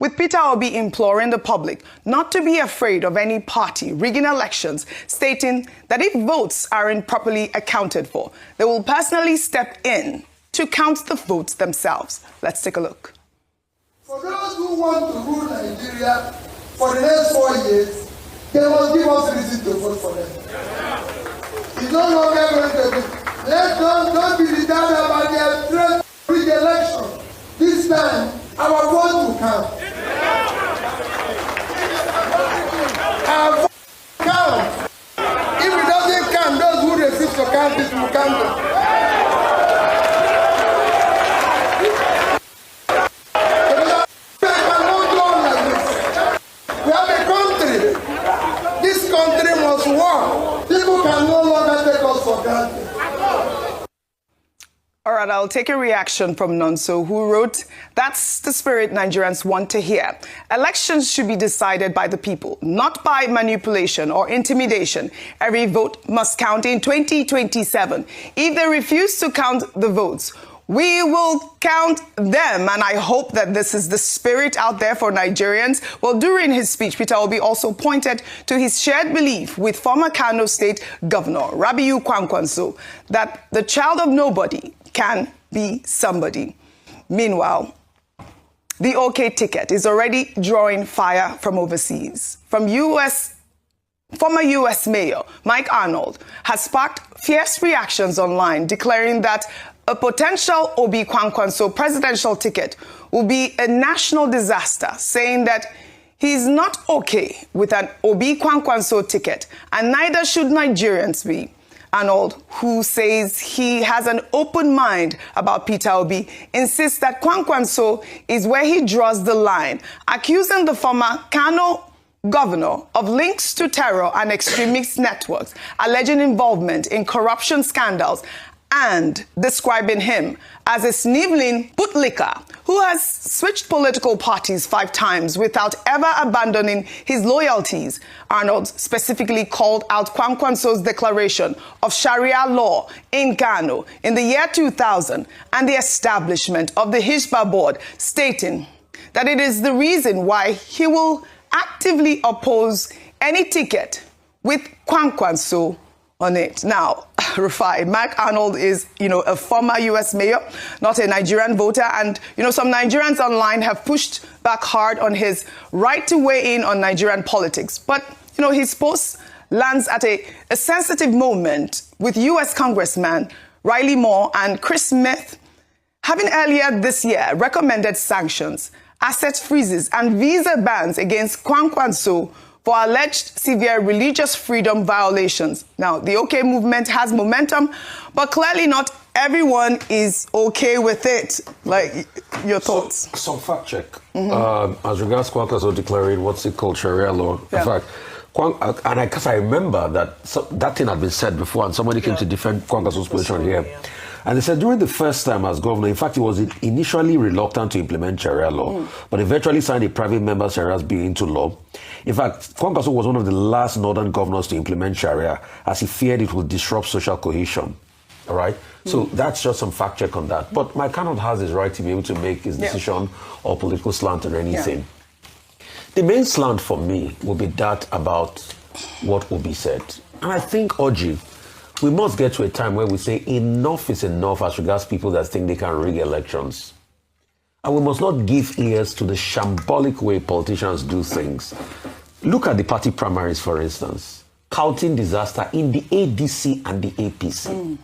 With Peter Obi imploring the public not to be afraid of any party rigging elections, stating that if votes aren't properly accounted for, they will personally step in to count the votes themselves. Let's take a look. For those who want to rule Nigeria for the next 4 years, they must give us reason to vote for them. It's no longer going to be. Don't be deterred about their threat to rig election. This time, our vote will count. Our vote will count. If it doesn't count, those who refuse to count it will count it. We have a country. This country must work. People can no longer take us for granted. All right, I'll take a reaction from Nonso, who wrote, "That's the spirit Nigerians want to hear. Elections should be decided by the people, not by manipulation or intimidation. Every vote must count in 2027. If they refuse to count the votes, we will count them." And I hope that this is the spirit out there for Nigerians. Well, during his speech, Peter Obi also pointed to his shared belief with former Kano State Governor Rabiu Kwankwanso that the child of nobody can be somebody. Meanwhile, the OK ticket is already drawing fire from overseas. Former U.S. Mayor Mike Arnold has sparked fierce reactions online, declaring that a potential Obi Kwankwanso presidential ticket will be a national disaster, saying that he's not okay with an Obi Kwankwanso ticket, and neither should Nigerians be. Arnold, who says he has an open mind about Peter Obi, insists that Kwankwanso is where he draws the line, accusing the former Kano governor of links to terror and extremist networks, alleging involvement in corruption scandals, and describing him as a sniveling bootlicker who has switched political parties 5 times without ever abandoning his loyalties. Arnold specifically called out Kwankwanso's declaration of Sharia law in Kano in the year 2000 and the establishment of the Hizbah board, stating that it is the reason why he will actively oppose any ticket with Kwankwanso on it. Now, Rufai, Mike Arnold is, a former U.S. mayor, not a Nigerian voter. And, some Nigerians online have pushed back hard on his right to weigh in on Nigerian politics. But, his post lands at a sensitive moment with U.S. Congressman Riley Moore and Chris Smith having earlier this year recommended sanctions, asset freezes, and visa bans against Kwankwanso for alleged severe religious freedom violations. Now, the OK movement has momentum, but clearly not everyone is okay with it. Like, your thoughts? Some fact check. As regards Kwankwanso declaring what's it called, Sharia law. Yeah. In fact, because I remember that that thing had been said before, and somebody came to defend Kwankwanso's position here. Yeah. And they said during the first time as governor, in fact, he was initially reluctant to implement Sharia law, but eventually signed a private member's Sharia bill into law. In fact, Kwankwanso was one of the last northern governors to implement Sharia, as he feared it would disrupt social cohesion. All right? So that's just some fact check on that. But Mike Arnold has his right to be able to make his decision or political slant or anything. Yeah. The main slant for me will be that about what Obi said. And I think, Oji, we must get to a time where we say enough is enough as regards people that think they can rig elections. And we must not give ears to the shambolic way politicians do things. Look at the party primaries, for instance. Counting disaster in the ADC and the APC.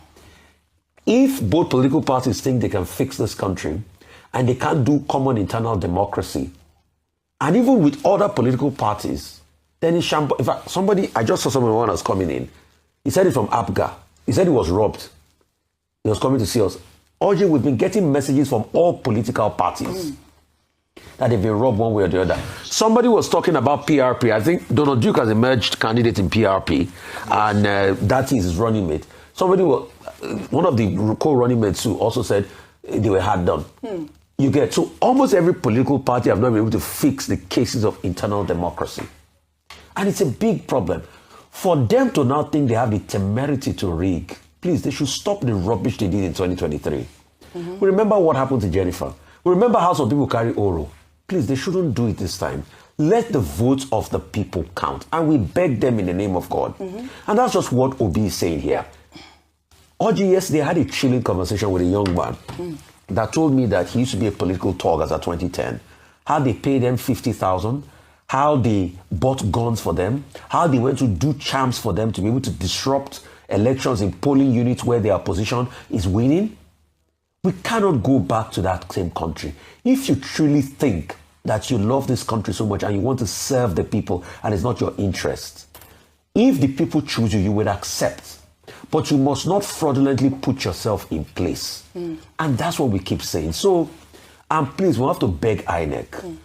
If both political parties think they can fix this country and they can't do common internal democracy, and even with other political parties, then it's shambolic. In fact, I just saw someone when I was coming in. He said it from APGA. He said he was robbed. He was coming to see us. Oji, we've been getting messages from all political parties that they've been robbed one way or the other. Somebody was talking about PRP. I think Donald Duke has emerged candidate in PRP, and that is his running mate. One of the co-running mates too also said they were hard done. So almost every political party have not been able to fix the cases of internal democracy. And it's a big problem. For them to now think they have the temerity to rig, please, they should stop the rubbish they did in 2023. We remember what happened to Jennifer. We remember how some people carry Oro. please, they shouldn't do it this time. Let the votes of the people count. And we beg them in the name of God. And that's just what Obi is saying here. Oji yesterday had a chilling conversation with a young man that told me that he used to be a political talk as at 2010. How they paid them 50,000, how they bought guns for them, how they went to do charms for them to be able to disrupt elections in polling units where their opposition is winning. We cannot go back to that same country. If you truly think that you love this country so much and you want to serve the people and it's not your interest, if the people choose you, you will accept. But you must not fraudulently put yourself in place. And that's what we keep saying. So, and please, we have to beg INEC.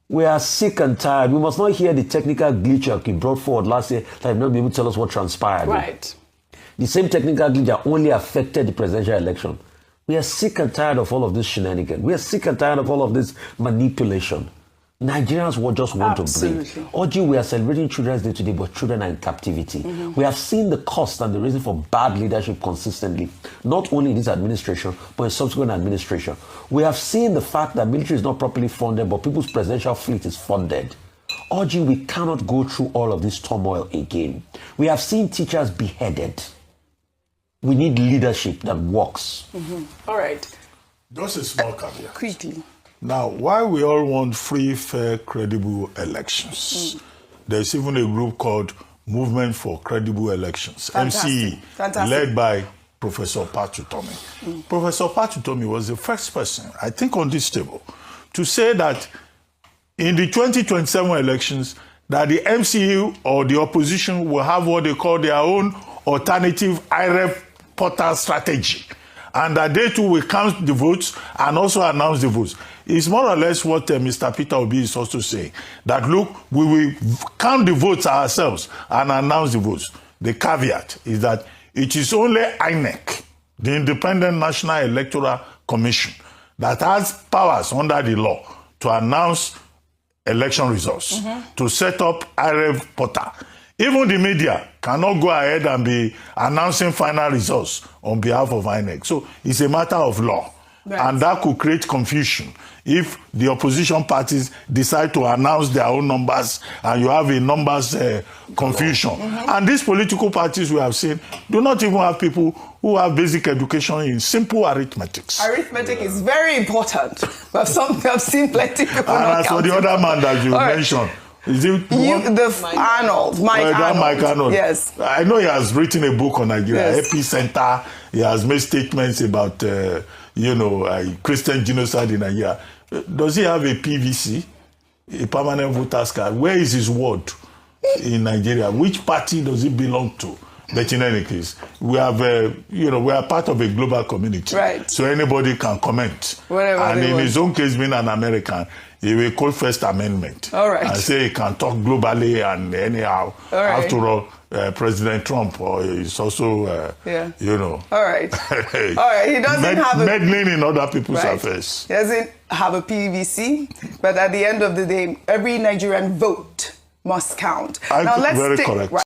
We are sick and tired. We must not hear the technical glitch that you brought forward last year that not be able to tell us what transpired. Right. The same technical glitch that only affected the presidential election. We are sick and tired of all of this shenanigans. We are sick and tired of all of this manipulation. Nigerians will just want to breathe. Oji, we are celebrating Children's Day today, but children are in captivity. We have seen the cost and the reason for bad leadership consistently, not only in this administration, but in subsequent administration. We have seen the fact that military is not properly funded, but people's presidential fleet is funded. Oji, we cannot go through all of this turmoil again. We have seen teachers beheaded. We need leadership that works. All right. Just a small caveat. Quickly. Now, while we all want free, fair, credible elections, there's even a group called Movement for Credible Elections, MCE, led by Professor Patutomi. Professor Patutomi was the first person, I think, on this table to say that in the 2027 elections, that the MCE or the opposition will have what they call their own alternative IREF portal strategy, and that they too will count the votes and also announce the votes. It's more or less what Mr. Peter Obi is also saying, that look, we will count the votes ourselves and announce the votes. The caveat is that it is only INEC, the Independent National Electoral Commission, that has powers under the law to announce election results, to set up IREF portal. Even the media cannot go ahead and be announcing final results on behalf of INEC. So it's a matter of law. Right. And that could create confusion if the opposition parties decide to announce their own numbers and you have a numbers confusion. And these political parties we have seen do not even have people who have basic education in simple arithmetics. Arithmetic is very important. But some have seen plenty of people. And as for the other man that you mentioned, is it Mike Arnold? Yes. I know he has written a book on Nigeria, Epicenter. He has made statements about, Christian genocide in Nigeria. Does he have a PVC, a permanent voters card? Where is his word in Nigeria? Which party does he belong to? But in any case, we have, we are part of a global community. Right. So anybody can comment. Whatever and in his own case, being an American, he will call First Amendment. All right. And say he can talk globally and anyhow. All right. After all, President Trump is also, All right. All right. He doesn't have a... meddling in other people's affairs. He doesn't have a PVC, but at the end of the day, every Nigerian vote must count. Now, let's very correct.